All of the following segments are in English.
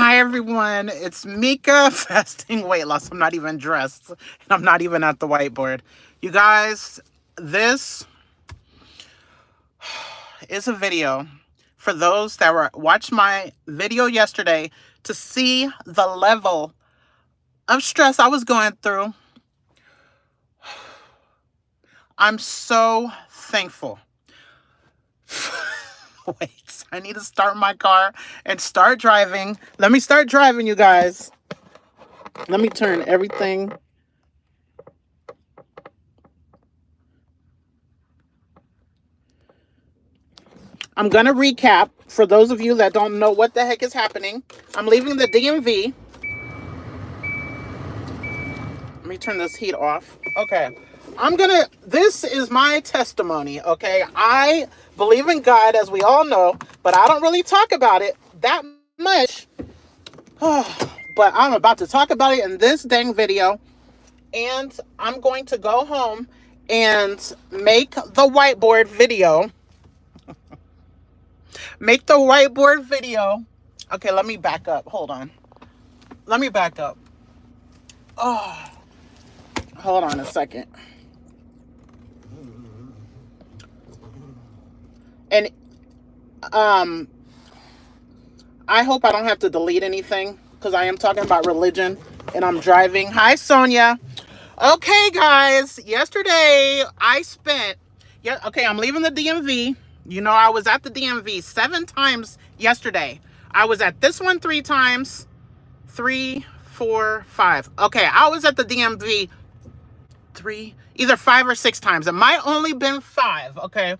Hi everyone, it's Mieka, fasting weight loss. I'm not even dressed, and I'm not even at the whiteboard. You guys, this is a video for those that watched my video yesterday to see the level of stress I was going through. I'm so thankful. Wait, I need to start my car and start driving. Let me start driving, you guys. Let me turn everything. I'm going to recap for those of you that don't know what the heck is happening. I'm leaving the DMV. Let me turn this heat off. Okay. This is my testimony, okay? I believe in God, as we all know, but I don't really talk about it that much. But I'm about to talk about it in this dang video. And I'm going to go home and make the whiteboard video. Make the whiteboard video. Okay, let me back up. Hold on. Let me back up. Oh, hold on a second. And I hope I don't have to delete anything because I am talking about religion and I'm driving. Hi, Sonia. Okay, guys. Yesterday I spent. Okay, I'm leaving the DMV. You know, I was at the DMV 7 times yesterday. I was at this one 3 times. 3, 4, 5. Okay, I was at the DMV either 5 or 6 times. It might only been 5. Okay,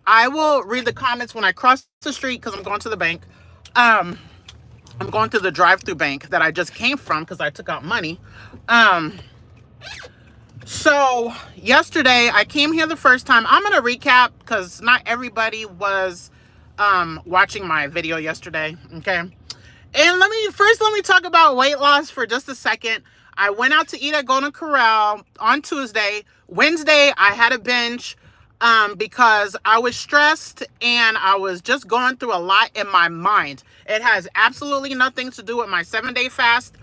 I will read the comments when I cross the street because I'm going to the bank. I'm going to the drive-through bank that I just came from because I took out money. So yesterday I came here the first time. I'm going to recap because not everybody was watching my video yesterday. Okay. And let me talk about weight loss for just a second. I went out to eat at Golden Corral on Tuesday. Wednesday, I had a binge because I was stressed and I was just going through a lot in my mind. It has absolutely nothing to do with my 7-day fast.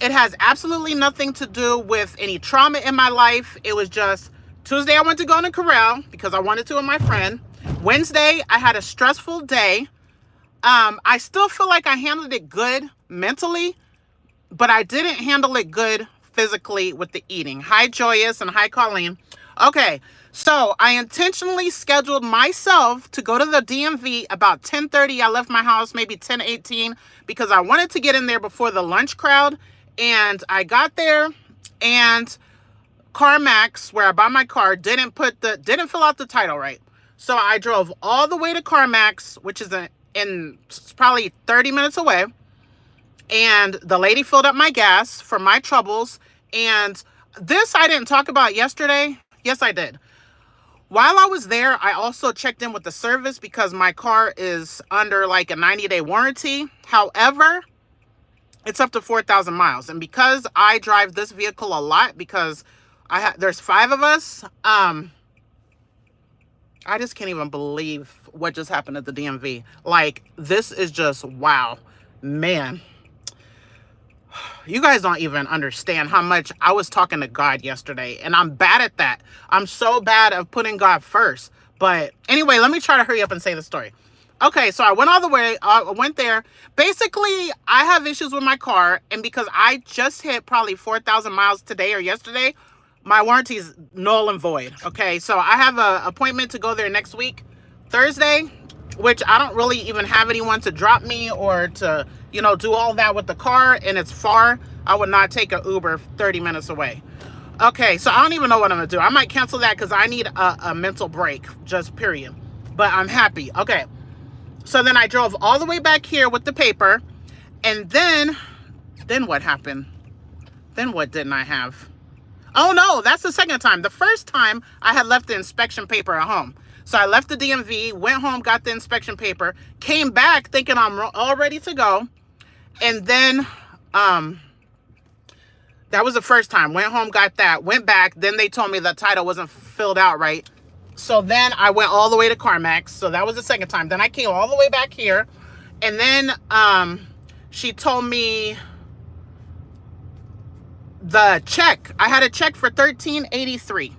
It has absolutely nothing to do with any trauma in my life. It was just Tuesday, I went to Golden Corral because I wanted to with my friend. Wednesday, I had a stressful day. I still feel like I handled it good mentally, but I didn't handle it good physically with the eating. Hi, Joyous, and hi, Colleen. Okay, so I intentionally scheduled myself to go to the DMV about 10:30. I left my house maybe 10:18 because I wanted to get in there before the lunch crowd. And I got there, and CarMax, where I buy my car, didn't fill out the title right. So I drove all the way to CarMax, which is probably 30 minutes away. And the lady filled up my gas for my troubles. And this I didn't talk about yesterday. Yes, I did. While I was there, I also checked in with the service because my car is under like a 90-day warranty. However, it's up to 4,000 miles. And because I drive this vehicle a lot, because there's 5 of us, I just can't even believe what just happened at the DMV. Like, this is just, wow, man. You guys don't even understand how much I was talking to God yesterday. And I'm bad at that. I'm so bad at putting God first. But anyway, let me try to hurry up and say the story. Okay, so I went all the way. I went there. Basically, I have issues with my car. And because I just hit probably 4,000 miles today or yesterday, my warranty is null and void. Okay, so I have an appointment to go there next week, Thursday, which I don't really even have anyone to drop me or to, do all that with the car. And it's far. I would not take an Uber 30 minutes away. Okay, so I don't even know what I'm going to do. I might cancel that because I need a mental break, just period. But I'm happy. Okay. So then I drove all the way back here with the paper. And then what happened? Then what didn't I have? Oh, no, that's the second time. The first time I had left the inspection paper at home. So I left the DMV, went home, got the inspection paper, came back thinking I'm all ready to go. And then that was the first time. Went home, got that, went back. Then they told me the title wasn't filled out right. So then I went all the way to CarMax. So that was the second time. Then I came all the way back here. And then she told me the check. I had a check for $1,383.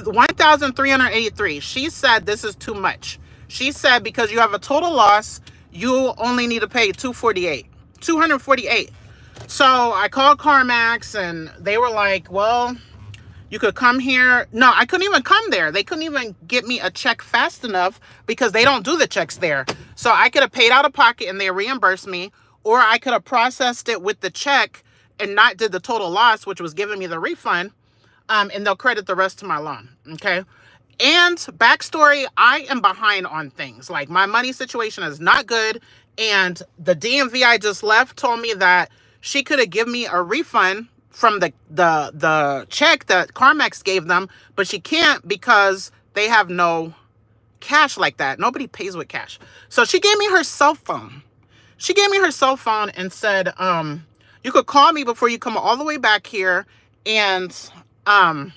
1,383. She said this is too much. She said because you have a total loss, you only need to pay 248. 248. So I called CarMax and they were like, well, you could come here. No, I couldn't even come there. They couldn't even get me a check fast enough because they don't do the checks there. So I could have paid out of pocket and they reimbursed me, or I could have processed it with the check and not did the total loss, which was giving me the refund, and they'll credit the rest to my loan, okay? And backstory, I am behind on things. Like, my money situation is not good, and the DMV I just left told me that she could have given me a refund from the check that CarMax gave them, but she can't because they have no cash like that. Nobody pays with cash. So she gave me her cell phone. She gave me her cell phone and said, you could call me before you come all the way back here, and I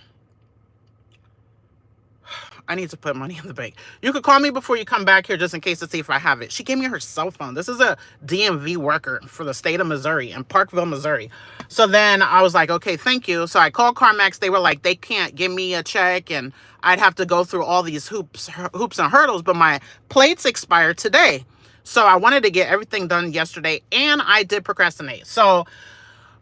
need to put money in the bank. You could call me before you come back here just in case to see if I have it. She gave me her cell phone. This is a DMV worker for the state of Missouri, in Parkville, Missouri. So then I was like, okay, thank you. So I called CarMax. They were like, they can't give me a check, and I'd have to go through all these hoops and hurdles, but my plates expired today. So I wanted to get everything done yesterday, and I did procrastinate. So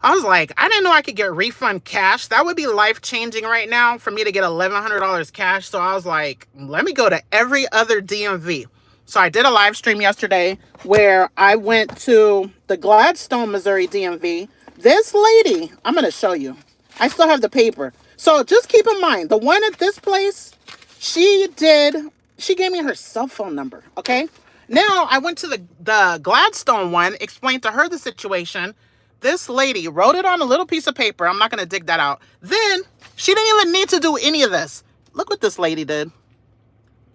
I was like, I didn't know I could get refund cash. That would be life-changing right now for me to get $1,100 cash. So I was like, let me go to every other DMV. So I did a live stream yesterday where I went to the Gladstone, Missouri DMV. This lady, I'm going to show you. I still have the paper. So just keep in mind, the one at this place, she gave me her cell phone number, okay? Now I went to the Gladstone one, explained to her the situation. This lady wrote it on a little piece of paper. I'm not going to dig that out. Then she didn't even need to do any of this. Look what this lady did.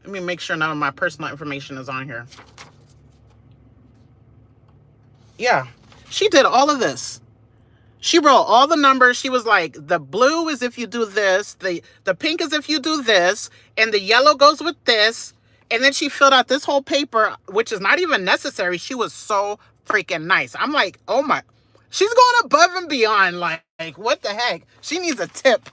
Let me make sure none of my personal information is on here. Yeah, she did all of this. She wrote all the numbers. She was like, the blue is if you do this, the pink is if you do this, and the yellow goes with this. And then she filled out this whole paper, which is not even necessary. She was so freaking nice. I'm like, oh my. She's going above and beyond. Like, what the heck? She needs a tip.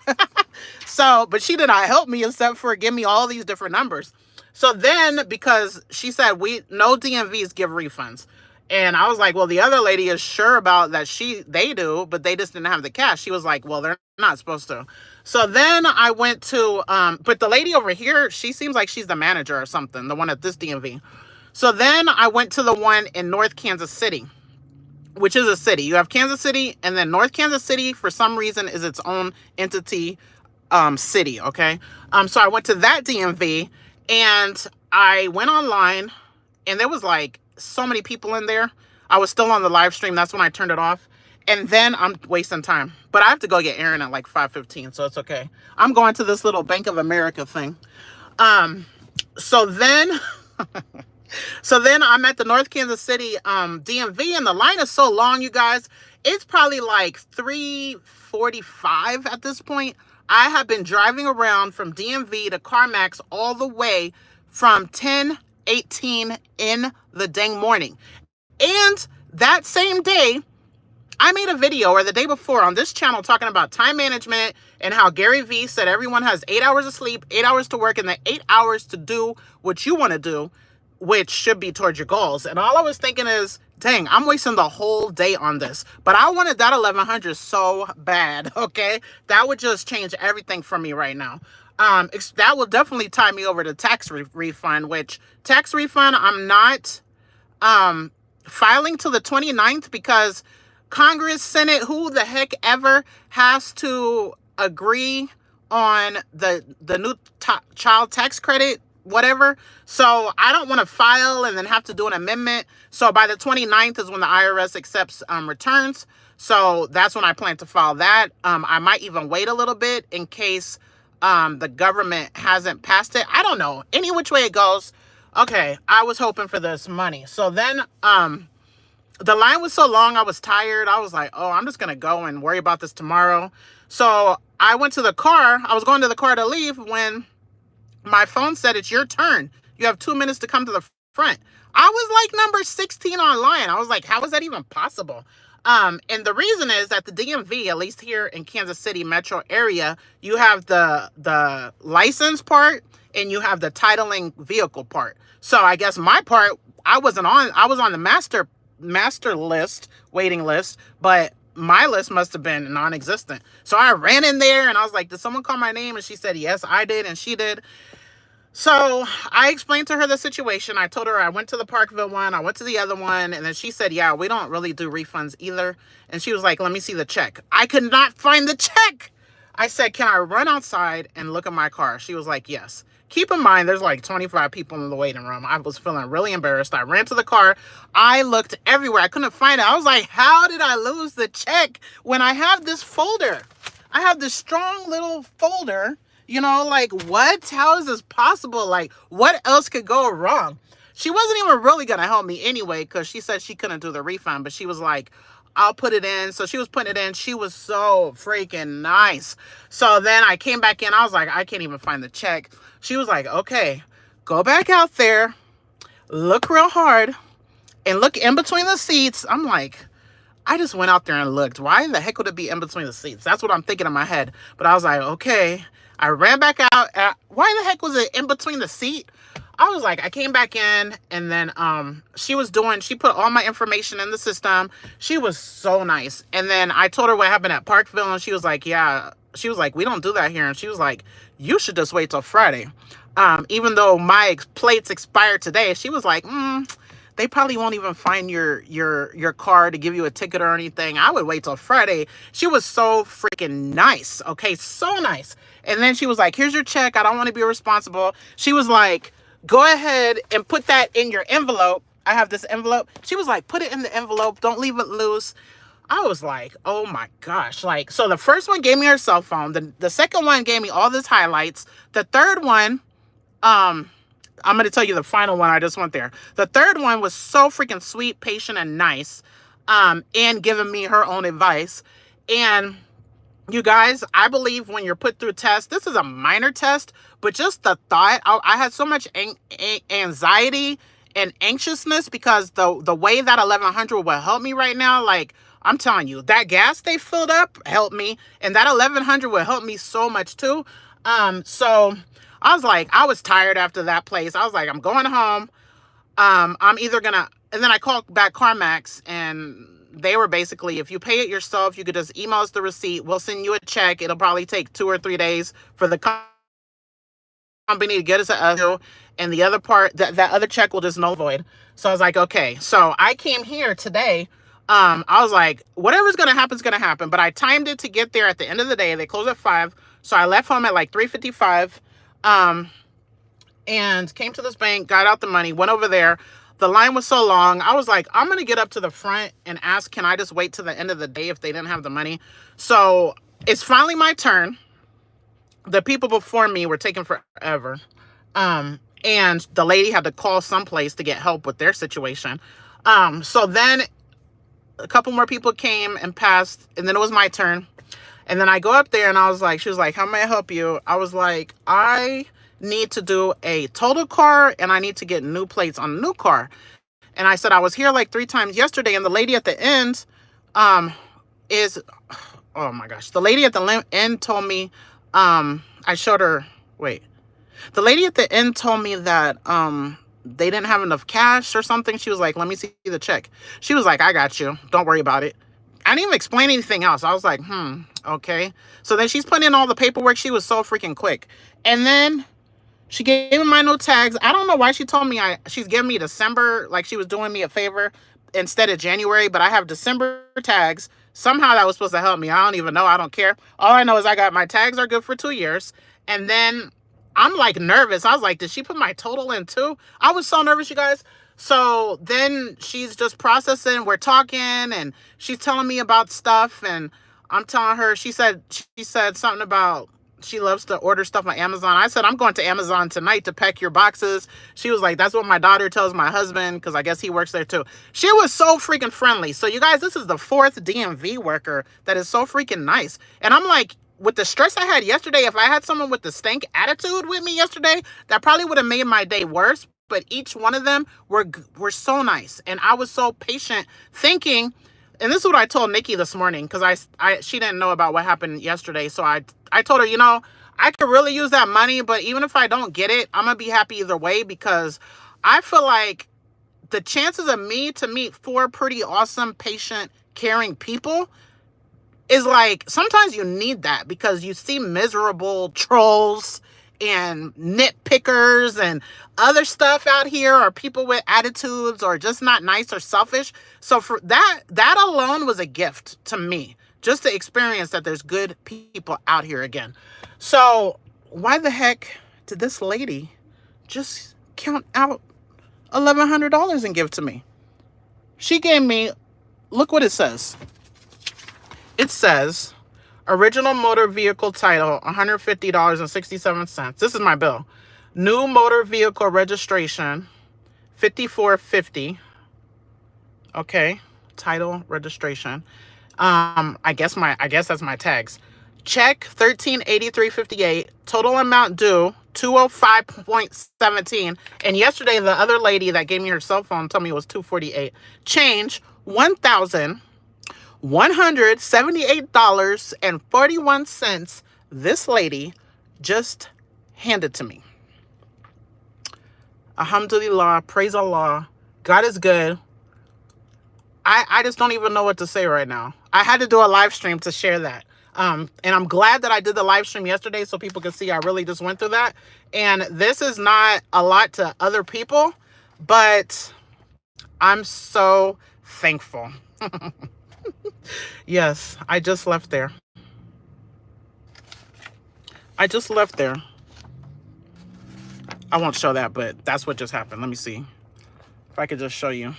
So, but she did not help me except for give me all these different numbers. So then, because she said no DMVs give refunds. And I was like, well, the other lady is sure about that they do, but they just didn't have the cash. She was like, well, they're not supposed to. So then I went to, but the lady over here, she seems like she's the manager or something, the one at this DMV. So then I went to the one in North Kansas City, which is a city. You have Kansas City, and then North Kansas City, for some reason, is its own entity city, okay? So I went to that DMV, and I went online, and there was like so many people in there. I was still on the live stream. That's when I turned it off. And then I'm wasting time. But I have to go get Aaron at like 5:15, so it's okay. I'm going to this little Bank of America thing. So then... So then I'm at the North Kansas City DMV, and the line is so long, you guys. It's probably like 3:45 at this point. I have been driving around from DMV to CarMax all the way from 10:18 in the dang morning. And that same day, I made a video, or the day before, on this channel talking about time management and how Gary Vee said everyone has 8 hours of sleep, 8 hours to work, and then 8 hours to do what you want to do, which should be towards your goals. And all I was thinking is, dang, I'm wasting the whole day on this. But I wanted that 1,100 so bad, okay? That would just change everything for me right now. That will definitely tie me over to tax refund, which tax refund, I'm not filing till the 29th because Congress, Senate, who the heck ever has to agree on the new child tax credit, whatever. So I don't want to file and then have to do an amendment. So by the 29th is when the IRS accepts returns. So that's when I plan to file that. I might even wait a little bit in case the government hasn't passed it. I don't know. Any which way it goes. Okay, I was hoping for this money. So then the line was so long, I was tired. I was like, oh, I'm just going to go and worry about this tomorrow. So I went to the car. I was going to the car to leave when my phone said, it's your turn. You have 2 minutes to come to the front. I was like number 16 online. I was like, how is that even possible? And the reason is that the DMV, at least here in Kansas City metro area, you have the license part and you have the titling vehicle part. So I guess my part, I was on the master list, waiting list, but my list must have been non-existent. So I ran in there and I was like, did someone call my name? And she said, yes, I did. And she did. So I explained to her the situation. I told her I went to the Parkville one, I went to the other one, and then she said, yeah, we don't really do refunds either. And she was like, let me see the check. I could not find the check. I said, can I run outside and look at my car? She was like, yes. Keep in mind, there's like 25 people in the waiting room. I was feeling really embarrassed. I ran to the car. I looked everywhere. I couldn't find it. I was like, how did I lose the check when I have this folder? I have this strong little folder. You know, like, what? How is this possible? Like, what else could go wrong? She wasn't even really going to help me anyway, because she said she couldn't do the refund, but she was like, I'll put it in. So she was putting it in. She was so freaking nice. So then I came back in. I was like, I can't even find the check. She was like, okay, go back out there, look real hard, and look in between the seats. I'm like, I just went out there and looked. Why the heck would it be in between the seats? That's what I'm thinking in my head. But I was like, okay. I ran back out. Why the heck was it in between the seat? I was like, I came back in, and then she put all my information in the system. She was so nice. And then I told her what happened at Parkville, and she was like, yeah. She was like, we don't do that here. And she was like, you should just wait till Friday. Even though my plates expired today, she was like, they probably won't even find your car to give you a ticket or anything. I would wait till Friday. She was so freaking nice. Okay, so nice. And then she was like, here's your check. I don't want to be responsible. She was like, go ahead and put that in your envelope. I have this envelope. She was like, put it in the envelope. Don't leave it loose. I was like, oh my gosh. Like, so the first one gave me her cell phone. The second one gave me all this highlights. The third one, I'm going to tell you the final one. I just went there. The third one was so freaking sweet, patient, and nice, and giving me her own advice. And you guys, I believe when you're put through tests, this is a minor test, but just the thought, I had so much anxiety and anxiousness because the way that 1100 will help me right now, like, I'm telling you, that gas they filled up helped me, and that 1100 will help me so much too. So I was like, I was tired after that place. I was like, I'm going home. I'm either gonna, and then I called back CarMax, and they were basically, if you pay it yourself, you could just email us the receipt. We'll send you a check. It'll probably take 2 or 3 days for the company to get us a bill, and the other part, that other check will just null void. So I was like, okay. So I came here today. I was like, whatever's gonna happen is gonna happen. But I timed it to get there at the end of the day. They close at 5, so I left home at like 3:55. And came to this bank, got out the money, went over there. The line was so long. I was like, I'm going to get up to the front and ask, can I just wait till the end of the day if they didn't have the money? So it's finally my turn. The people before me were taking forever. And the lady had to call someplace to get help with their situation. So then a couple more people came and passed, and then it was my turn. And then I go up there and I was like, she was like, how may I help you? I was like, I need to do a total car and I need to get new plates on a new car. And I said, I was here like 3 times yesterday. And the lady at the end is, oh my gosh. The lady at the end told me, I showed her, wait. The lady at the end told me that they didn't have enough cash or something. She was like, let me see the check. She was like, I got you. Don't worry about it. I didn't even explain anything else. I was like, okay. So then she's putting in all the paperwork. She was so freaking quick. And then she gave me my new tags. I don't know why she told me she's giving me December, like she was doing me a favor instead of January, but I have December tags. Somehow that was supposed to help me. I don't even know. I don't care. All I know is I got my tags are good for 2 years. And then I'm like nervous. I was like, did she put my total in too? I was so nervous, you guys. So then she's just processing. We're talking and she's telling me about stuff. And I'm telling her, she said something about she loves to order stuff on Amazon. I said, I'm going to Amazon tonight to pack your boxes. She was like, that's what my daughter tells my husband, because I guess he works there too. She was so freaking friendly. So you guys, this is the 4th DMV worker that is so freaking nice. And I'm like, with the stress I had yesterday, if I had someone with the stank attitude with me yesterday, that probably would have made my day worse. but each one of them were so nice. And I was so patient thinking, and this is what I told Nikki this morning, because she didn't know about what happened yesterday. So I told her, you know, I could really use that money, but even if I don't get it, I'm going to be happy either way, because I feel like the chances of me to meet 4 pretty awesome, patient, caring people is like, sometimes you need that, because you see miserable trolls and nitpickers and other stuff out here, or people with attitudes, or just not nice or selfish. So for that alone was a gift to me, just to experience that there's good people out here again. So why the heck did this lady just count out $1,100 and give to me? She gave me, look what it says. It says, original motor vehicle title, $150.67. This is my bill. New motor vehicle registration, $54.50. Okay, title, registration. I guess that's my tags. Check $1383.58. Total amount due $205.17. And yesterday the other lady that gave me her cell phone told me it was $248. Change $1,178.41. This lady just handed to me. Alhamdulillah, praise Allah. God is good. I just don't even know what to say right now. I had to do a live stream to share that. And I'm glad that I did the live stream yesterday so people could see I really just went through that. And this is not a lot to other people, but I'm so thankful. Yes, I just left there. I won't show that, but that's what just happened. Let me see if I could just show you.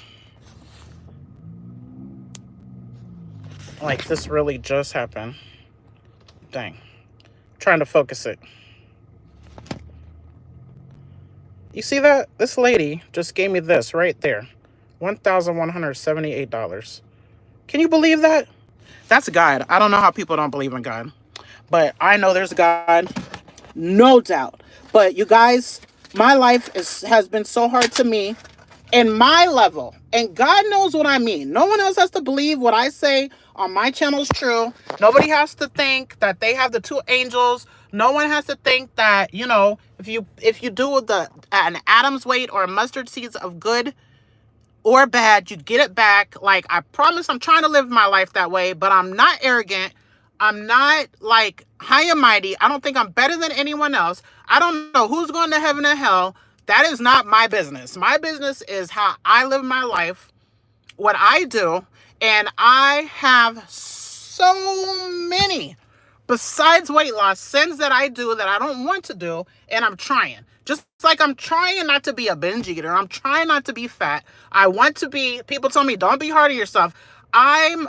Like, this really just happened. Dang. Trying to focus it. You see that? This lady just gave me this right there. $1,178. Can you believe that? That's God. I don't know how people don't believe in God, but I know there's God. No doubt. But you guys, my life has been so hard to me in my level. And God knows what I mean. No one else has to believe what I say on my channel is true. Nobody has to think that they have the 2 angels. No one has to think that, you know, if you do an atom's weight or a mustard seeds of good or bad, you get it back. Like, I promise I'm trying to live my life that way, but I'm not arrogant. I'm not like high and mighty. I don't think I'm better than anyone else. I don't know who's going to heaven and hell. That is not my business. My business is how I live my life, what I do. And I have so many, besides weight loss, sins that I do that I don't want to do. And I'm trying. Just like I'm trying not to be a binge eater. I'm trying not to be fat. I want to be, people tell me, don't be hard on yourself. I'm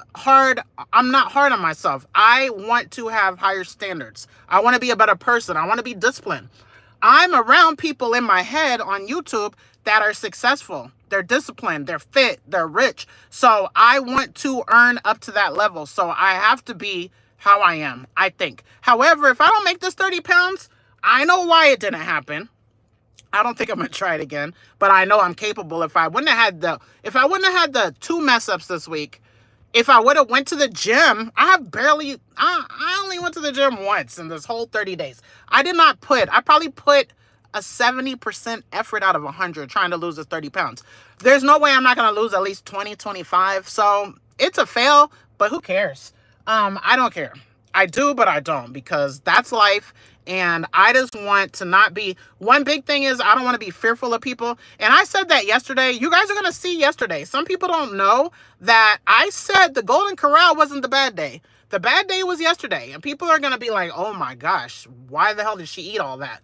not hard on myself. I want to have higher standards. I want to be a better person. I want to be disciplined. I'm around people in my head on YouTube that are successful. They're disciplined. They're fit. They're rich. So I want to earn up to that level. So I have to be how I am, I think. However, if I don't make this 30 pounds, I know why it didn't happen. I don't think I'm going to try it again, but I know I'm capable. If I wouldn't have had the 2 mess ups this week, if I would have went to the gym, I only went to the gym once in this whole 30 days. I probably put a 70% effort out of 100 trying to lose this 30 pounds. There's no way I'm not going to lose at least 20, 25. So it's a fail, but who cares? I don't care. I do, but I don't, because that's life. And I just want to not be, one big thing is I don't want to be fearful of people. And I said that yesterday. You guys are going to see yesterday. Some people don't know that I said the Golden Corral wasn't the bad day. The bad day was yesterday. And people are going to be like, oh my gosh, why the hell did she eat all that?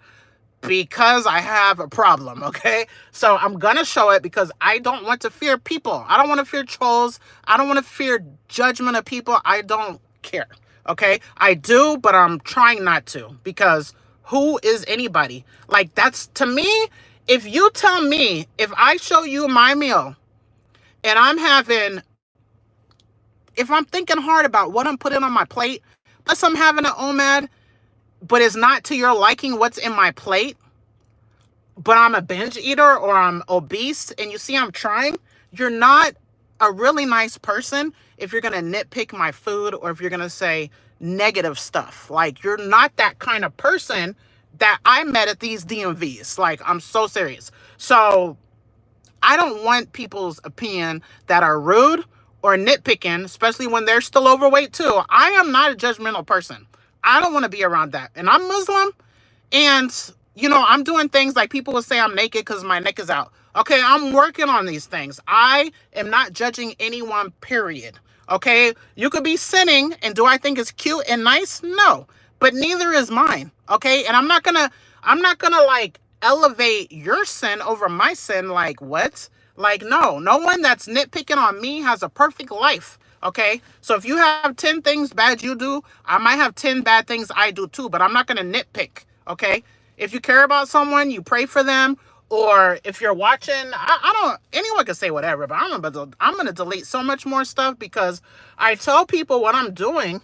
Because I have a problem, okay? So I'm going to show it because I don't want to fear people. I don't want to fear trolls. I don't want to fear judgment of people. I don't care. Okay, I do, but I'm trying not to, because who is anybody? Like, that's, to me, if you tell me, if I show you my meal and if I'm thinking hard about what I'm putting on my plate, plus I'm having an OMAD, but it's not to your liking what's in my plate, but I'm a binge eater or I'm obese and you see I'm trying, you're not a really nice person if you're going to nitpick my food or if you're going to say negative stuff. Like, you're not that kind of person that I met at these DMVs. Like, I'm so serious. So I don't want people's opinion that are rude or nitpicking, especially when they're still overweight too. I am not a judgmental person. I don't want to be around that. And I'm Muslim, and, you know, I'm doing things like people will say I'm naked because my neck is out. Okay, I'm working on these things. I am not judging anyone, period. Okay, you could be sinning, and do I think it's cute and nice? No, but neither is mine. Okay, and I'm not gonna like elevate your sin over my sin. Like, what? Like, no one that's nitpicking on me has a perfect life. Okay, so if you have 10 things bad you do, I might have 10 bad things I do too, but I'm not gonna nitpick. Okay, if you care about someone, you pray for them. Or if you're watching, I don't, anyone can say whatever, but I'm gonna delete so much more stuff because I tell people what I'm doing,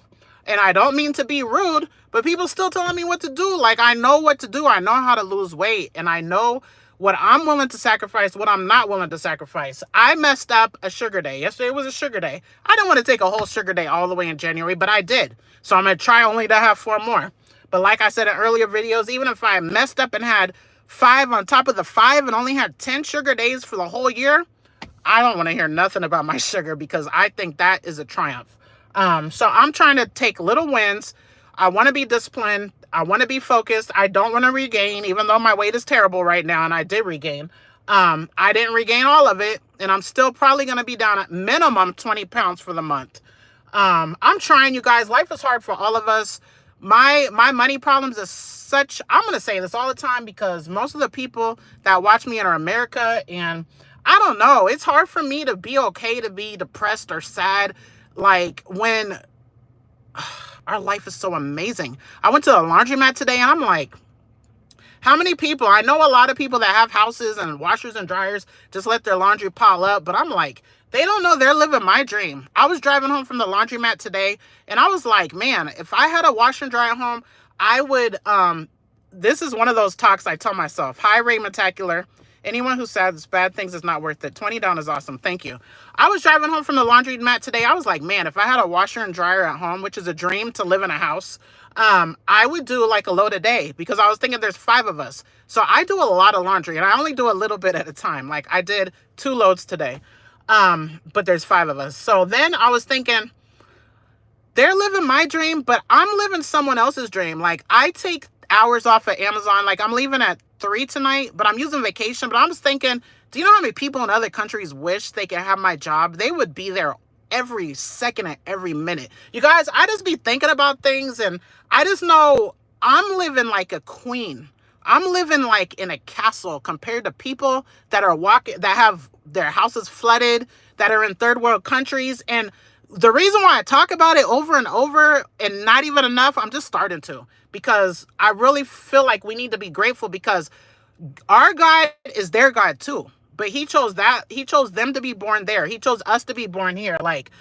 and I don't mean to be rude, but people still telling me what to do. Like, I know what to do. I know how to lose weight, and I know what I'm willing to sacrifice, what I'm not willing to sacrifice. I messed up a sugar day. Yesterday was a sugar day. I didn't want to take a whole sugar day all the way in January, but I did. So I'm gonna try only to have 4 more. But like I said in earlier videos, even if I messed up and had 5 on top of the 5 and only had 10 sugar days for the whole year, I don't want to hear nothing about my sugar because I think that is a triumph. So I'm trying to take little wins. I want to be disciplined. I want to be focused. I don't want to regain, even though my weight is terrible right now and I did regain. I didn't regain all of it, and I'm still probably going to be down at minimum 20 pounds for the month. I'm trying, you guys. Life is hard for all of us. My money problems is such, I'm going to say this all the time because most of the people that watch me are America, and I don't know, it's hard for me to be okay to be depressed or sad, like, when our life is so amazing. I went to the laundromat today and I'm like, how many people, I know a lot of people that have houses and washers and dryers just let their laundry pile up, but I'm like, they don't know they're living my dream. I was driving home from the laundromat today and I was like, man, if I had a washer and dryer at home, I would, this is one of those talks I tell myself, high rate metacular. Anyone who says bad things is not worth it. 20 down is awesome. Thank you. I was driving home from the laundromat today. I was like, man, if I had a washer and dryer at home, which is a dream to live in a house, I would do like a load a day because I was thinking there's 5 of us. So I do a lot of laundry and I only do a little bit at a time. Like, I did 2 loads today. But there's 5 of us. So then I was thinking, they're living my dream, but I'm living someone else's dream. Like, I take hours off of Amazon. Like, I'm leaving at 3 tonight, but I'm using vacation. But I'm just thinking, do you know how many people in other countries wish they could have my job? They would be there every second and every minute. You guys, I just be thinking about things, and I just know I'm living like a queen. I'm living like in a castle compared to people that are walking, that have their houses flooded, that are in third world countries. And the reason why I talk about it over and over and not even enough, I'm just starting to, because I really feel like we need to be grateful because our God is their God too. But he chose them to be born there. He chose us to be born here. Like,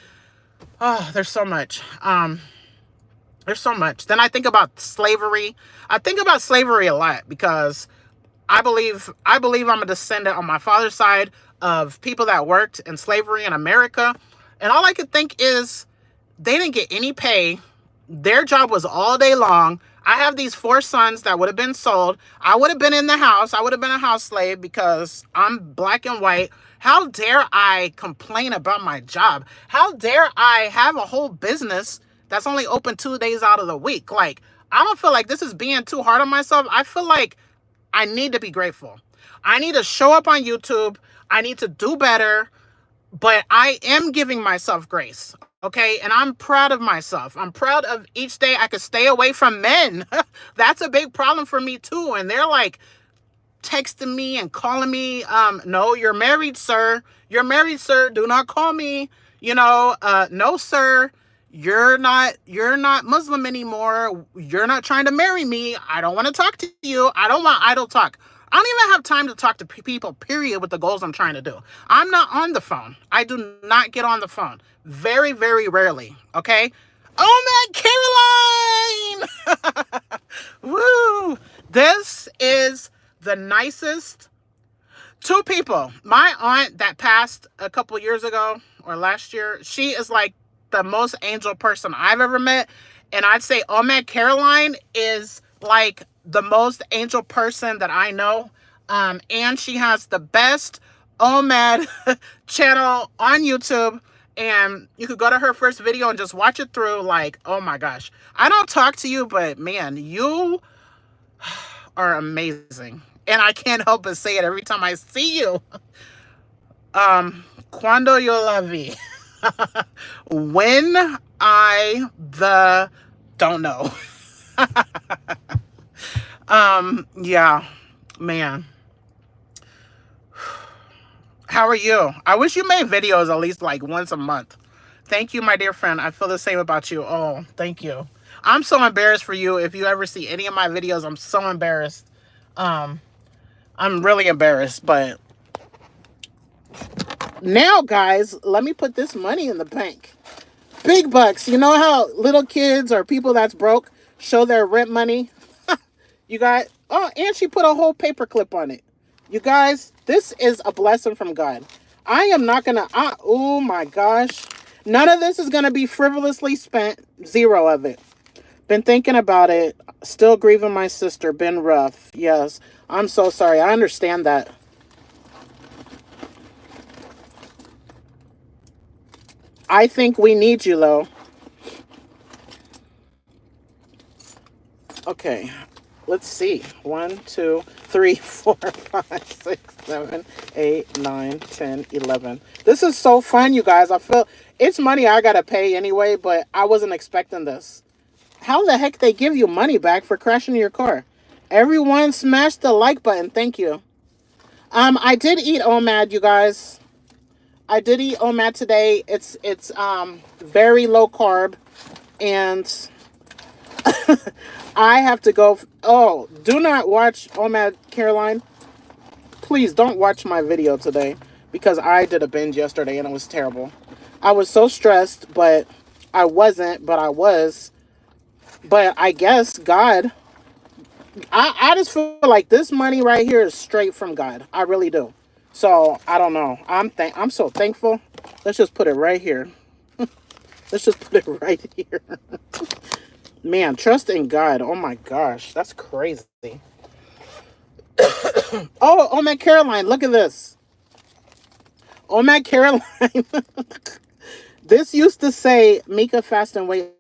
oh, there's so much. There's so much. Then I think about slavery. I think about slavery a lot because I believe I'm a descendant on my father's side of people that worked in slavery in America. And all I could think is they didn't get any pay. Their job was all day long. I have these 4 sons that would have been sold. I would have been in the house. I would have been a house slave because I'm black and white. How dare I complain about my job? How dare I have a whole business that's only open 2 days out of the week? Like, I don't feel like this is being too hard on myself. I feel like I need to be grateful. I need to show up on YouTube. I need to do better, but I am giving myself grace. Okay, and I'm proud of myself. I'm proud of each day I could stay away from men. That's a big problem for me too. And they're like texting me and calling me, no, you're married, sir. You're married, sir. Do not call me. You know, no, sir. You're not Muslim anymore. You're not trying to marry me. I don't want to talk to you. I don't want idle talk. I don't even have time to talk to people, period, with the goals I'm trying to do. I'm not on the phone. I do not get on the phone. Very, very rarely, okay? Oh, man, Caroline! Woo! This is the nicest. Two people. My aunt that passed a couple years ago or last year, she is like the most angel person I've ever met. And I'd say Omed Caroline is like the most angel person that I know. And she has the best Omed channel on YouTube. And you could go to her first video and just watch it through. Like, oh my gosh. I don't talk to you, but man, you are amazing. And I can't help but say it every time I see you. Cuando yo la vi. When I the don't know. Yeah, man. How are you? I wish you made videos at least like once a month. Thank you, my dear friend. I feel the same about you. Oh, thank you. I'm so embarrassed for you. If you ever see any of my videos, I'm so embarrassed. I'm really embarrassed, but now, guys, let me put this money in the bank. Big bucks. You know how little kids or people that's broke show their rent money? You got, oh, and she put a whole paper clip on it. You guys, this is a blessing from God. I am not going to, oh my gosh. None of this is going to be frivolously spent. Zero of it. Been thinking about it. Still grieving my sister. Been rough. Yes. I'm so sorry. I understand that. I think we need you, though. Okay. Let's see. 1, 2, 3, 4, 5, 6, 7, 8, 9, 10, 11. This is so fun, you guys. I feel it's money I got to pay anyway, but I wasn't expecting this. How the heck they give you money back for crashing your car? Everyone smash the like button. Thank you. I did eat OMAD, you guys. I did eat OMAD today. It's very low carb, and I have to go. Oh, do not watch OMAD Caroline. Please don't watch my video today because I did a binge yesterday and it was terrible. I was so stressed, but I wasn't, but I was. But I guess God, I just feel like this money right here is straight from God. I really do. So I don't know. I'm so thankful. Let's just put it right here. Let's just put it right here. Man, trust in God. Oh my gosh, that's crazy. Oh my Caroline, look at this. Oh my Caroline. This used to say Mieka fast and weight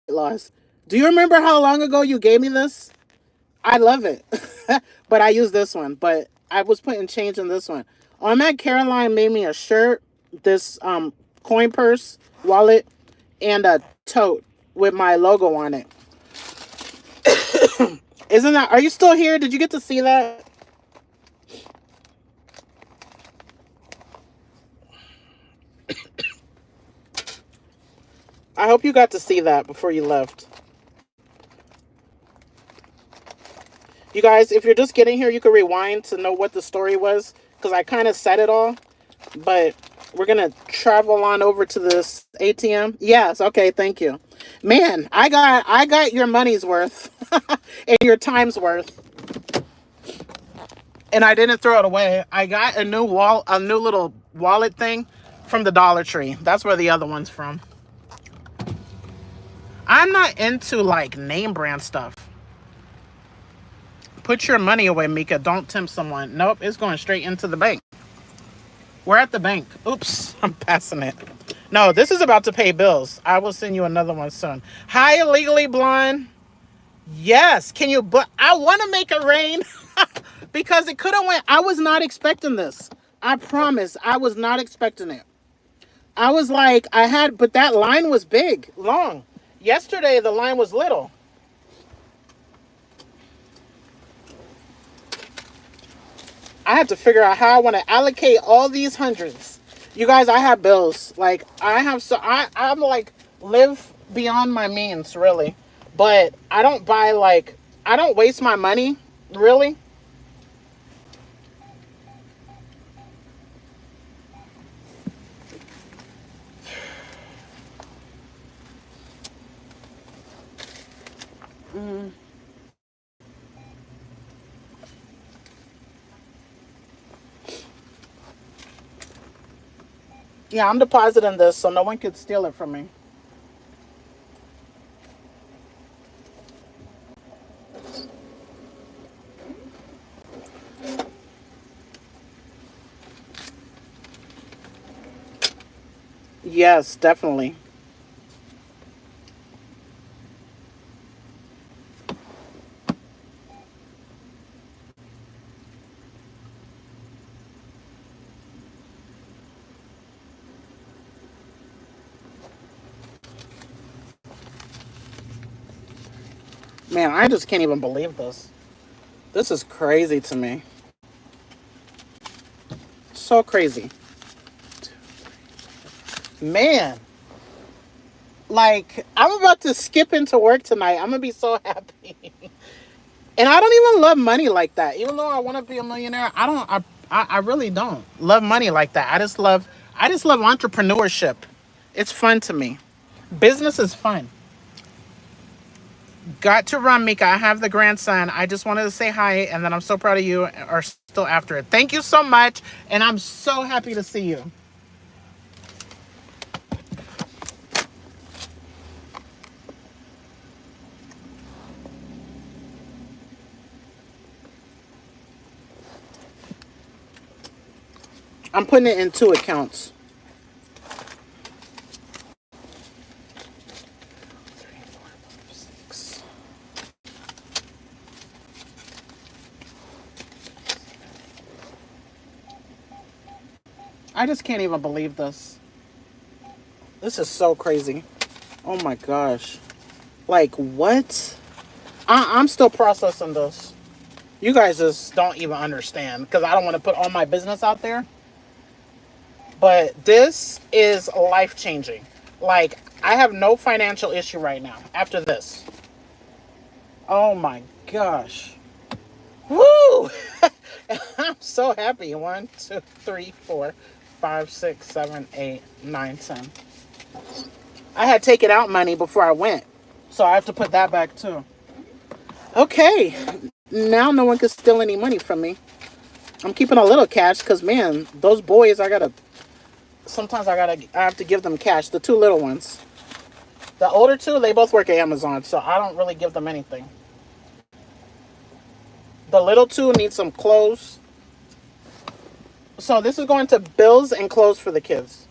loss. Do you remember how long ago you gave me this? I love it. But I use this one. But I was putting change in this one. Oh my Caroline made me a shirt, this coin purse, wallet, and a tote with my logo on it. Isn't that, are you still here? Did you get to see that? I hope you got to see that before you left. You guys, if you're just getting here, you can rewind to know what the story was, because I kind of said it all. But we're going to travel on over to this ATM. Yes, okay, thank you. Man, I got your money's worth and your time's worth. And I didn't throw it away. I got a new little wallet thing from the Dollar Tree. That's where the other one's from. I'm not into like name brand stuff. Put your money away, Mieka. Don't tempt someone. Nope, it's going straight into the bank. We're at the bank. Oops, I'm passing it. No, this is about to pay bills. I will send you another one soon. Hi, Illegally Blonde. Yes, can you, but I want to make it rain because it could have went. I was not expecting this. I promise, I was not expecting it. I was like, but that line was big, long. Yesterday, the line was little. I have to figure out how I want to allocate all these hundreds. You guys, I have bills. Like, I'm like, live beyond my means, really. But I don't buy, like, I don't waste my money, really. Yeah, I'm depositing this so no one could steal it from me. Yes, definitely. Man, I just can't even believe this. This is crazy to me. So crazy. Man, like, I'm about to skip into work tonight. I'm gonna be so happy. And I don't even love money like that. Even though I want to be a millionaire, I don't. I really don't love money like that. I just love entrepreneurship. It's fun to me. Business is fun. Got to run, Mieka. I have the grandson. I just wanted to say hi, and then I'm so proud of you. Are still after it. Thank you so much, and I'm so happy to see you. I'm putting it in 2 accounts. I just can't even believe this. This is so crazy. Oh my gosh. Like, what? I'm still processing this. You guys just don't even understand because I don't want to put all my business out there. But this is life changing. Like, I have no financial issue right now after this. Oh my gosh. Woo! I'm so happy. 1, 2, 3, 4, 5, 6, 7, 8, 9, 10. I had taken out money before I went. So I have to put that back too. Okay. Now no one can steal any money from me. I'm keeping a little cash because, man, those boys, sometimes I have to give them cash. The 2 little ones. The older 2, they both work at Amazon, so I don't really give them anything. The little 2 need some clothes. So this is going to bills and clothes for the kids.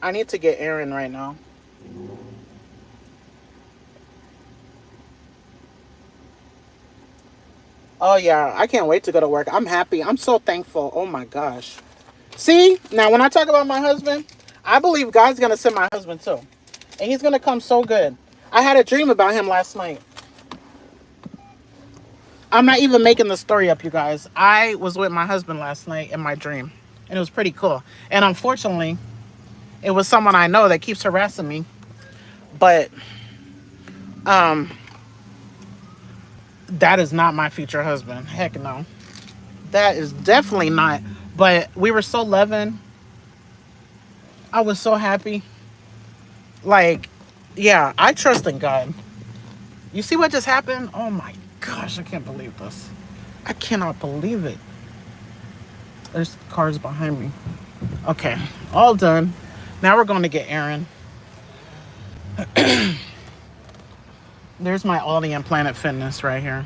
I need to get Aaron right now. Oh yeah, I can't wait to go to work. I'm happy. I'm so thankful. Oh my gosh. See, now when I talk about my husband, I believe God's going to send my husband too. And he's going to come so good. I had a dream about him last night. I'm not even making the story up, you guys. I was with my husband last night in my dream. And it was pretty cool. And unfortunately, it was someone I know that keeps harassing me. But that is not my future husband. Heck no. That is definitely not. But we were so loving. I was so happy. Like, yeah, I trust in God. You see what just happened? Oh my gosh, I can't believe this. I cannot believe it. There's cars behind me. Okay, all done. Now we're going to get Aaron. There's my Aldi and Planet Fitness right here.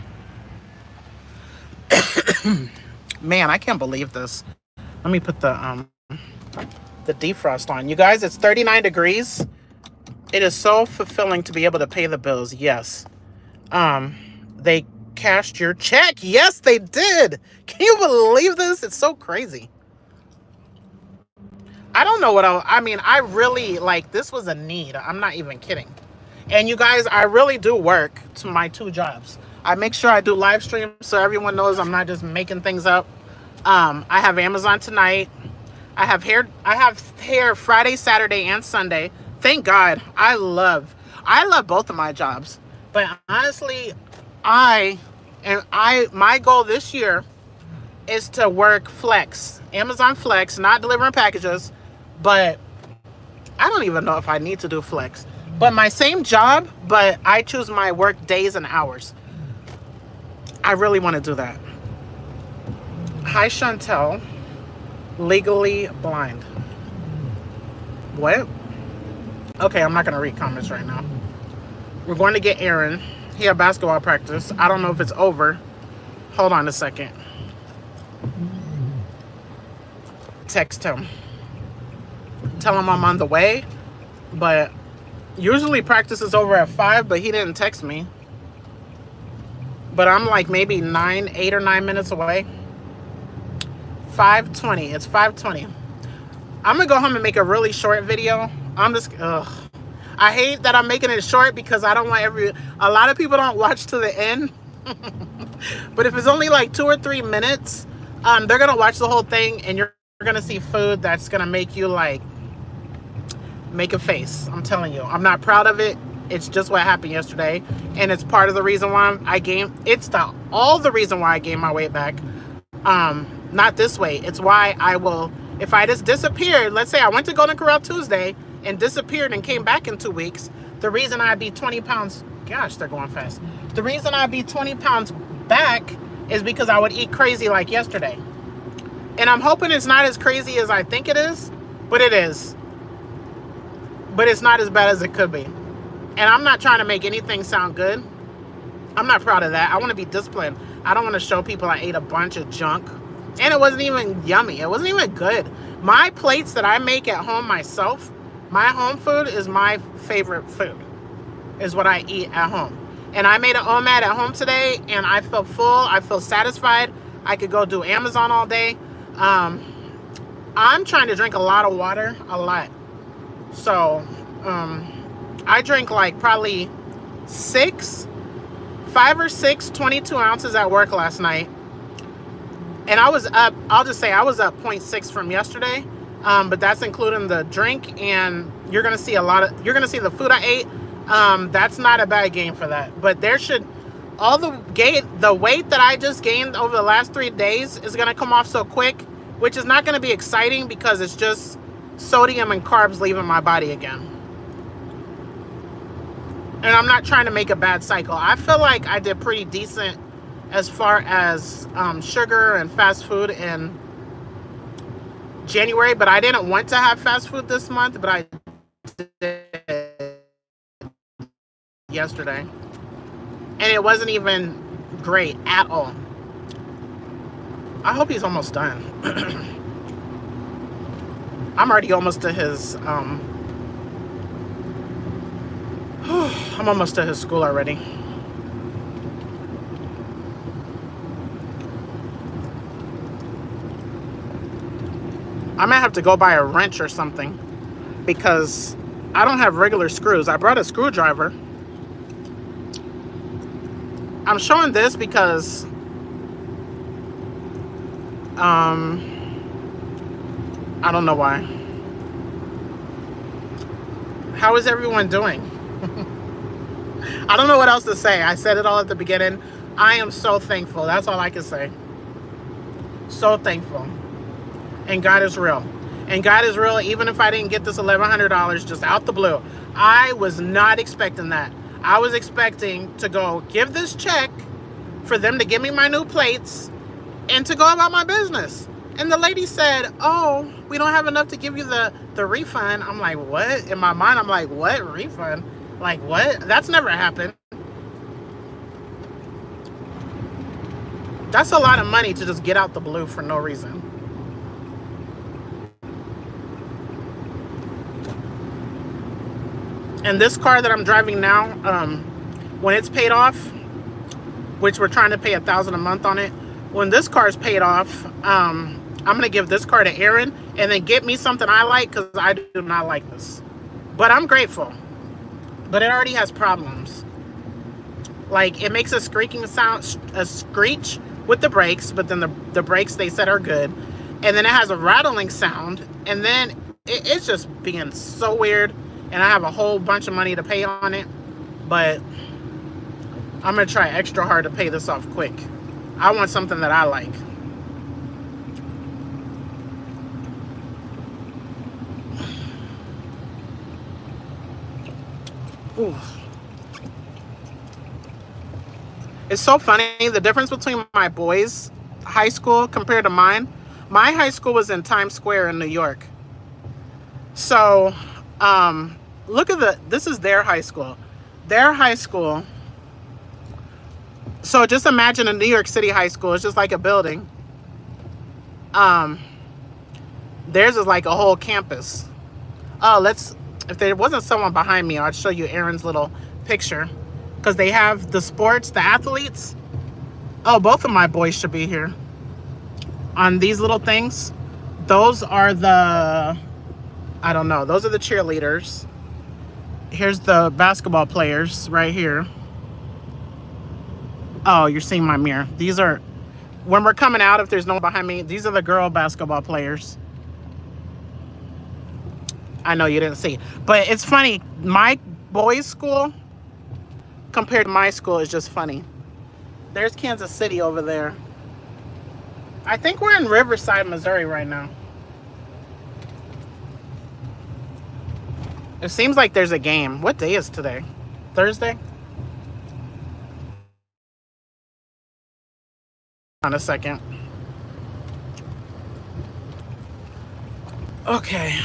Man, I can't believe this. Let me put the defrost on. You guys, it's 39 degrees. It is so fulfilling to be able to pay the bills. Yes. They cashed your check. Yes, they did. Can you believe this? It's so crazy. I don't know what I mean, I really, like, this was a need. I'm not even kidding. And you guys, I really do work to my 2 jobs. I make sure I do live streams so everyone knows I'm not just making things up. I have Amazon tonight. I have hair Friday, Saturday, and Sunday. Thank God. I love both of my jobs. But honestly, my goal this year is to work flex. Amazon flex, not delivering packages, but I don't even know if I need to do flex. But my same job, but I choose my work days and hours. I really want to do that. Hi, Chantel. Legally blind. What? Okay, I'm not going to read comments right now. We're going to get Aaron. He had basketball practice. I don't know if it's over. Hold on a second. Text him. Tell him I'm on the way. But usually practice is over at 5, but he didn't text me. But I'm like maybe 8 or 9 minutes away. 5:20. It's 5:20. I'm going to go home and make a really short video. I hate that I'm making it short because I don't want a lot of people don't watch to the end. But if it's only like 2 or 3 minutes, they're going to watch the whole thing and you're going to see food that's going to make you like make a face. I'm telling you, I'm not proud of it. It's just what happened yesterday. And it's part of the reason why I gained, all the reason why I gained my weight back. Not this way. It's why I will, if I just disappeared, let's say I went to Golden Corral Tuesday and disappeared and came back in 2 weeks, the reason I'd be 20 pounds, gosh, they're going fast. The reason I'd be 20 pounds back is because I would eat crazy like yesterday. And I'm hoping it's not as crazy as I think it is, but it is. But it's not as bad as it could be. And I'm not trying to make anything sound good. I'm not proud of that. I want to be disciplined. I don't want to show people I ate a bunch of junk. And it wasn't even yummy. It wasn't even good. My plates that I make at home myself, my home food is my favorite food, is what I eat at home. And I made an OMAD at home today, and I feel full. I feel satisfied. I could go do Amazon all day. I'm trying to drink a lot of water, a lot. So I drank like probably 5 or 6 22 ounces at work last night. And I was up, I'll just say I was up 0.6 from yesterday. But that's including the drink, and you're going to see you're going to see the food I ate. That's not a bad gain for that. But the weight that I just gained over the last 3 days is going to come off so quick, which is not going to be exciting because it's just sodium and carbs leaving my body again. And I'm not trying to make a bad cycle. I feel like I did pretty decent as far as sugar and fast food in January, but I didn't want to have fast food this month, but I did yesterday. And it wasn't even great at all. I hope he's almost done. I'm already almost to his I'm almost to his school already. I might have to go buy a wrench or something because I don't have regular screws. I brought a screwdriver. I'm showing this because I don't know why. How is everyone doing? I don't know what else to say. I said it all at the beginning. I am so thankful. That's all I can say. So thankful. And God is real. And God is real even if I didn't get this $1,100 just out the blue. I was not expecting that. I was expecting to go give this check for them to give me my new plates and to go about my business. And the lady said, oh, we don't have enough to give you the refund. I'm like, what? In my mind, I'm like, what refund? Like, what? That's never happened. That's a lot of money to just get out the blue for no reason. And this car that I'm driving now, when it's paid off, which we're trying to pay $1,000 a month on it, when this car is paid off, I'm going to give this car to Aaron and then get me something I like because I do not like this. But I'm grateful. But it already has problems. Like, it makes a squeaking sound, a screech with the brakes, but then the brakes they said are good. And then it has a rattling sound. And then it's just being so weird. And I have a whole bunch of money to pay on it. But I'm going to try extra hard to pay this off quick. I want something that I like. Ooh. It's so funny. The difference between my boys high school compared to mine. My high school was in Times Square in New York. So, look at this is their high school. Their high school. So just imagine a New York City high school. It's just like a building. Theirs is like a whole campus. Oh, if there wasn't someone behind me, I'd show you Aaron's little picture. Because they have the sports, the athletes. Oh, both of my boys should be here. On these little things. Those are the, I don't know. Those are the cheerleaders. Here's the basketball players right here. Oh, you're seeing my mirror. These are, when we're coming out, if there's no one behind me, these are the girl basketball players. I know you didn't see. But it's funny. My boys' school compared to my school is just funny. There's Kansas City over there. I think we're in Riverside, Missouri right now. It seems like there's a game. What day is today? Thursday? On a second. Okay.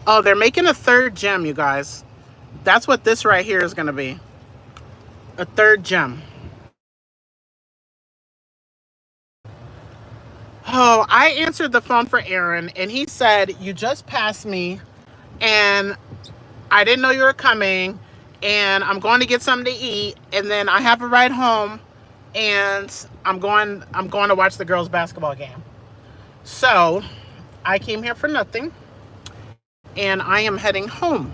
Oh, they're making a third gym, you guys. That's what this right here is going to be. A third gym. Oh, I answered the phone for Aaron, and he said, you just passed me, and I didn't know you were coming, and I'm going to get something to eat, and then I have a ride home, and I'm going to watch the girls' basketball game. So I came here for nothing, and I am heading home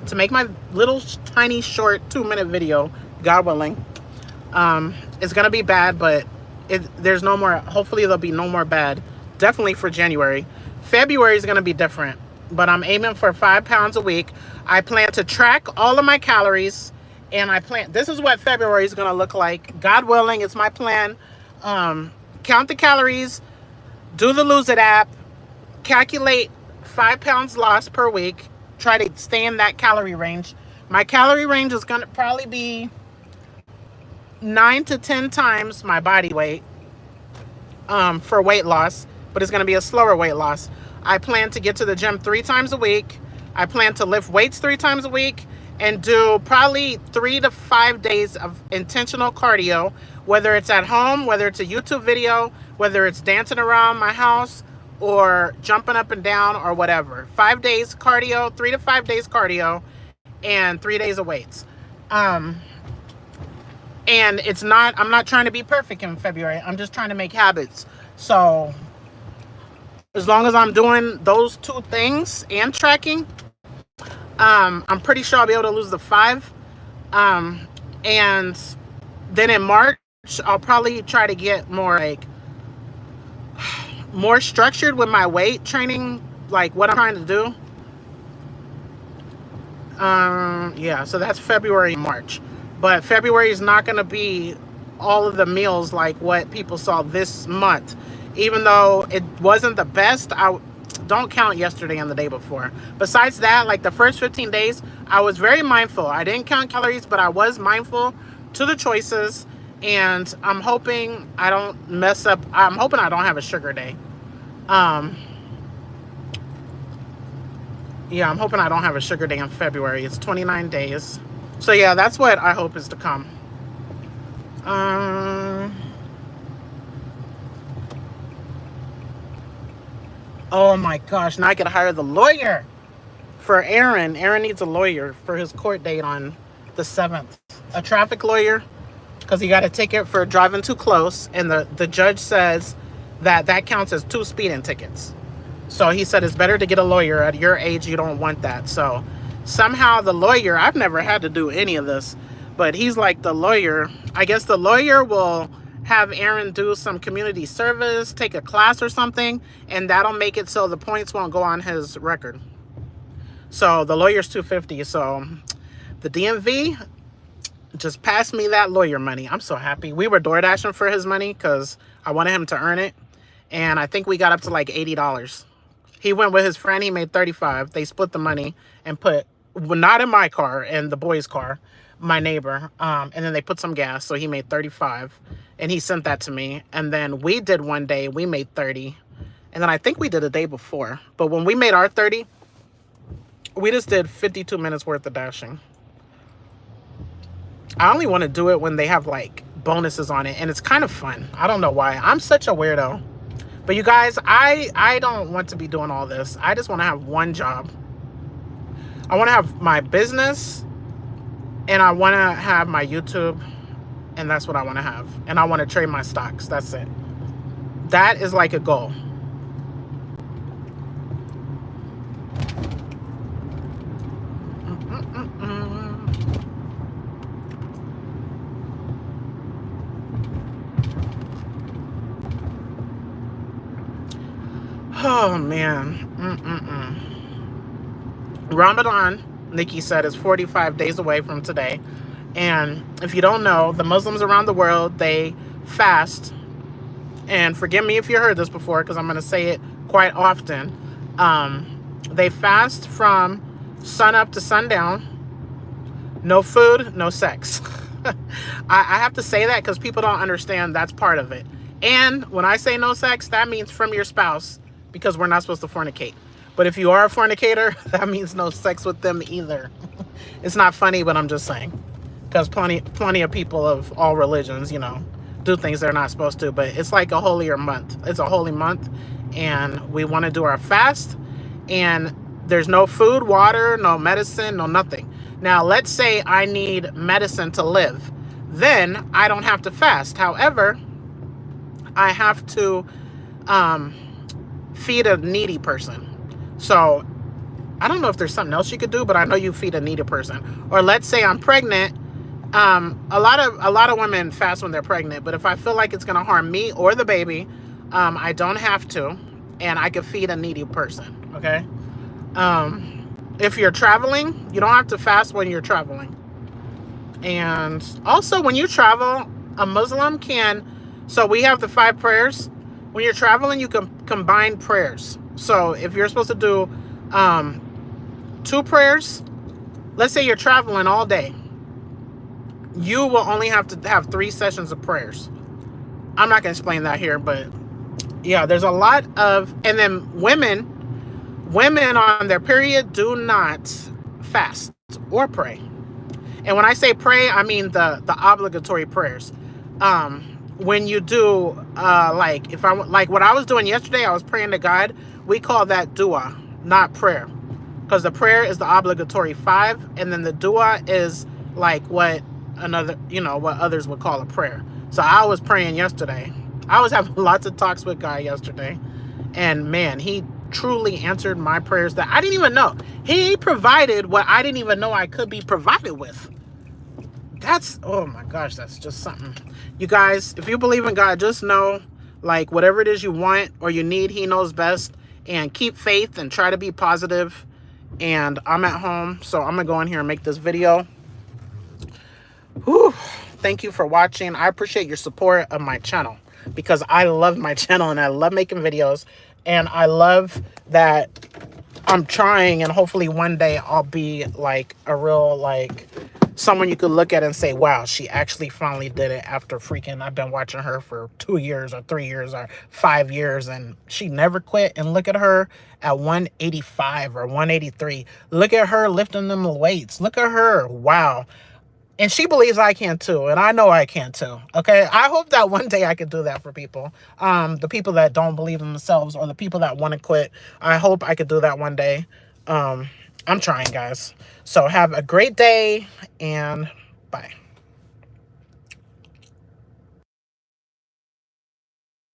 to make my little tiny short 2-minute video, God willing. It's gonna be bad, but there's no more. Hopefully there'll be no more bad. Definitely for January. February is gonna be different, but I'm aiming for 5 pounds a week. I plan to track all of my calories, and this is what February is gonna look like. God willing, it's my plan. Count the calories, do the Lose It app, calculate 5 pounds lost per week, try to stay in that calorie range. My calorie range is gonna probably be 9 to 10 times my body weight for weight loss, but it's gonna be a slower weight loss. I plan to get to the gym 3 times a week. I plan to lift weights 3 times a week and do probably 3 to 5 days of intentional cardio, whether it's at home, whether it's a YouTube video, whether it's dancing around my house or jumping up and down or whatever. 5 days cardio, 3 to 5 days cardio, and 3 days of weights. And I'm not trying to be perfect in February. I'm just trying to make habits. So as long as I'm doing those 2 things and tracking, I'm pretty sure I'll be able to lose the 5. And then in March, I'll probably try to get more structured with my weight training, like what I'm trying to do. Yeah, so that's February and March. But February is not going to be all of the meals like what people saw this month. Even though it wasn't the best, I don't count yesterday and the day before. Besides that, like the first 15 days, I was very mindful. I didn't count calories, but I was mindful to the choices. And I'm hoping I don't mess up. I'm hoping I don't have a sugar day. Yeah, I'm hoping I don't have a sugar day in February. It's 29 days. So yeah, that's what I hope is to come. Oh my gosh, now I could hire the lawyer for Aaron. Aaron needs a lawyer for his court date on the 7th. A traffic lawyer, because he got a ticket for driving too close, and the judge says that counts as 2 speeding tickets. So he said it's better to get a lawyer. At your age, you don't want that. So somehow the lawyer, I've never had to do any of this, but he's like the lawyer. I guess the lawyer will have Aaron do some community service, take a class or something, and that'll make it so the points won't go on his record. So the lawyer's $250. So the DMV just passed me that lawyer money. I'm so happy. We were door dashing for his money because I wanted him to earn it. And I think we got up to like $80. He went with his friend. He made $35. They split the money and put, well, not in my car, in the boy's car. my neighbor, and then they put some gas, so he made 35, and he sent that to me. And then we did one day, we made 30, and then I think we did a day before. But when we made our 30, we just did 52 minutes worth of dashing. I only want to do it when they have like bonuses on it, and it's kind of fun. I don't know why. I'm such a weirdo. But you guys, I don't want to be doing all this. I just want to have one job. I want to have my business, and I want to have my YouTube, and that's what I want to have. And I want to trade my stocks. That's it. That is like a goal. Oh, man. Ramadan, Nikki said, is 45 days away from today. And if you don't know, the Muslims around the world, they fast. And forgive me if you heard this before, because I'm going to say it quite often. They fast from sun up to sundown. No food, no sex. I have to say that because people don't understand that's part of it. And when I say no sex, that means from your spouse, because we're not supposed to fornicate. But if you are a fornicator, that means no sex with them either. It's not funny, but I'm just saying. Because plenty of people of all religions, you know, do things they're not supposed to. But it's like a holier month. It's a holy month. And we want to do our fast. And there's no food, water, no medicine, no nothing. Now, let's say I need medicine to live. Then I don't have to fast. However, I have to feed a needy person. So I don't know if there's something else you could do, but I know you feed a needy person. Or let's say I'm pregnant. A lot of women fast when they're pregnant, but if I feel like it's going to harm me or the baby, I don't have to, and I can feed a needy person. Okay. If you're traveling, you don't have to fast when you're traveling. And also when you travel, a Muslim can, so we have the 5 prayers. When you're traveling, you can combine prayers. So if you're supposed to do 2 prayers, let's say you're traveling all day, you will only have to have 3 sessions of prayers. I'm not going to explain that here, but yeah, there's a lot of, and then women on their period do not fast or pray. And when I say pray, I mean the obligatory prayers. When you do, like what I was doing yesterday, I was praying to God. We call that dua, not prayer. Because the prayer is the obligatory 5, and then the dua is like what others would call a prayer. So I was praying yesterday. I was having lots of talks with God yesterday. And man, he truly answered my prayers that I didn't even know. He provided what I didn't even know I could be provided with. That's, oh my gosh, that's just something. You guys, if you believe in God, just know, like, whatever it is you want or you need, he knows best. And keep faith and try to be positive. And I'm at home, so I'm going to go in here and make this video. Whew. Thank you for watching. I appreciate your support of my channel, because I love my channel and I love making videos. And I love that I'm trying, and hopefully one day I'll be like a real, like, someone you could look at and say, wow, she actually finally did it after freaking, I've been watching her for 2 years or 3 years or 5 years, and she never quit. And look at her at 185 or 183. Look at her lifting them weights. Look at her. Wow. And she believes I can too. And I know I can too. Okay. I hope that one day I could do that for people. The people that don't believe in themselves, or the people that want to quit. I hope I could do that one day. I'm trying, guys. So have a great day, and bye.